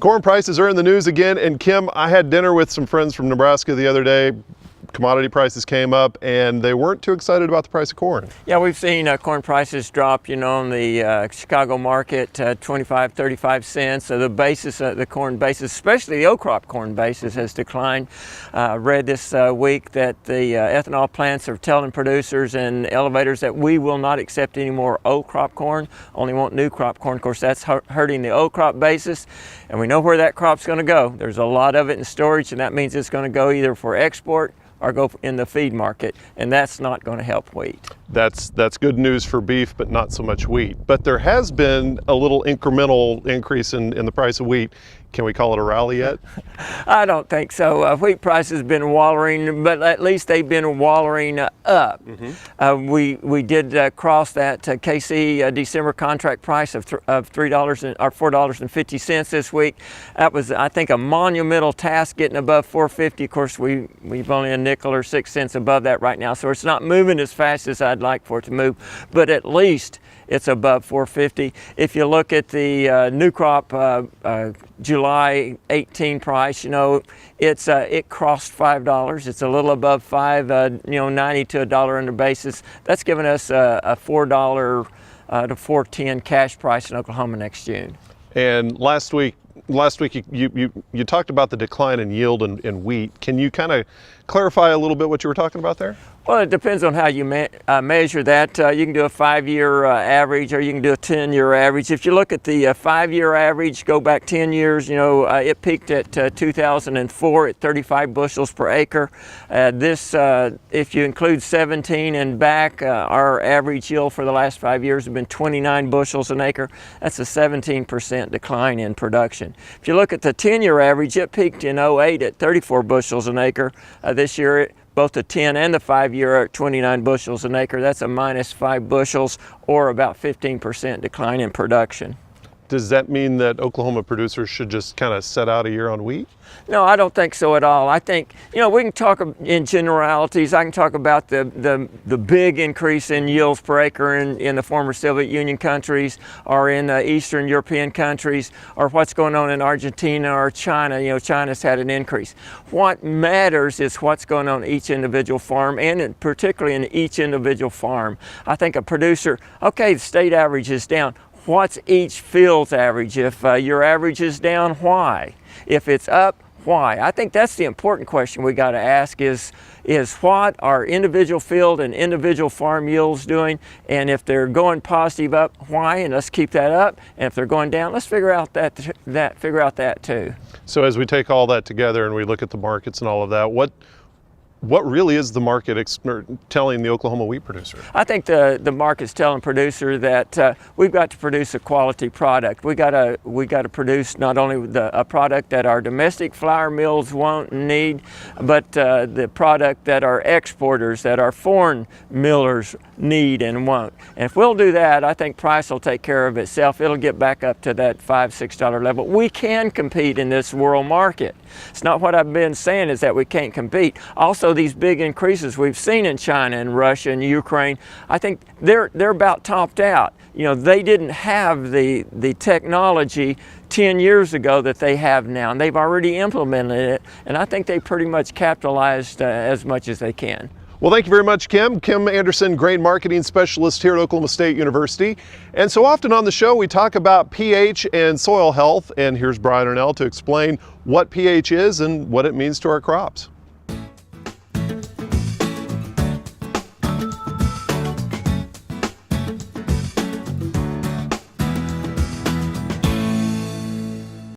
Corn prices are in the news again, and Kim, I had dinner with some friends from Nebraska the other day. Commodity prices came up and they weren't too excited about the price of corn. Yeah, we've seen corn prices drop, on the Chicago market, 25, 35 cents. So the basis, the corn basis, especially the old crop corn basis, has declined. Read this week that the ethanol plants are telling producers and elevators that we will not accept any more old crop corn, only want new crop corn. Of course, that's hurting the old crop basis, and we know where that crop's going to go. There's a lot of it in storage, and that means it's going to go either for export or go in the feed market, and that's not going to help wheat. That's good news for beef, but not so much wheat. But there has been a little incremental increase in the price of wheat. Can we call it a rally yet? I don't think so. Wheat price has been wallowing, but at least they've been wallowing up. Mm-hmm. We did cross that KC December contract price of $3 or $4.50 this week. That was, I think, a monumental task, getting above $4.50. Of course, we've only a nickel or 6 cents above that right now, so it's not moving as fast as I'd like for it to move, but at least it's above $4.50. If you look at the new crop July 18 price, it crossed $5. It's a little above $5.90 to $1 under basis. That's giving us a $4 to $4.10 cash price in Oklahoma next June. And last week you talked about the decline in yield in wheat. Can you kind of clarify a little bit what you were talking about there? Well, it depends on how you measure that. You can do a 5-year average, or you can do a 10-year average. If you look at the 5-year average, go back 10 years, it peaked at 2004 at 35 bushels per acre. If you include 17 and back, our average yield for the last 5 years has been 29 bushels an acre. That's a 17% decline in production. If you look at the 10-year average, it peaked in 08 at 34 bushels an acre. This year, both the 10 and the 5-year are at 29 bushels an acre. That's a minus 5 bushels, or about 15% decline in production. Does that mean that Oklahoma producers should just kind of set out a year on wheat? No, I don't think so at all. I think, we can talk in generalities. I can talk about the big increase in yields per acre in the former Soviet Union countries, or in Eastern European countries, or what's going on in Argentina or China. China's had an increase. What matters is what's going on in each individual farm, and particularly in each individual farm. I think a producer, okay, the state average is down. What's each field's average? If your average is down, why? If it's up, why? I think that's the important question we got to ask is what are individual field and individual farm yields doing? And if they're going positive up, why? And let's keep that up. And if they're going down, let's figure out that too. So as we take all that together and we look at the markets and all of that, what really is the market telling the Oklahoma wheat producer? I think the market's telling producer that we've got to produce a quality product. We got to produce not only a product that our domestic flour mills won't need, but the product that our exporters, that our foreign millers need and want. And if we'll do that, I think price will take care of itself. It'll get back up to that $5, $6 level. We can compete in this world market. It's not what I've been saying is that we can't compete. Also, these big increases we've seen in China and Russia and Ukraine, I think they're about topped out. They didn't have the technology 10 years ago that they have now, and they've already implemented it, and I think they pretty much capitalized as much as they can. Well, thank you very much, Kim. Kim Anderson, grain marketing specialist here at Oklahoma State University. And so often on the show, we talk about pH and soil health, and here's Brian Arnell to explain what pH is and what it means to our crops.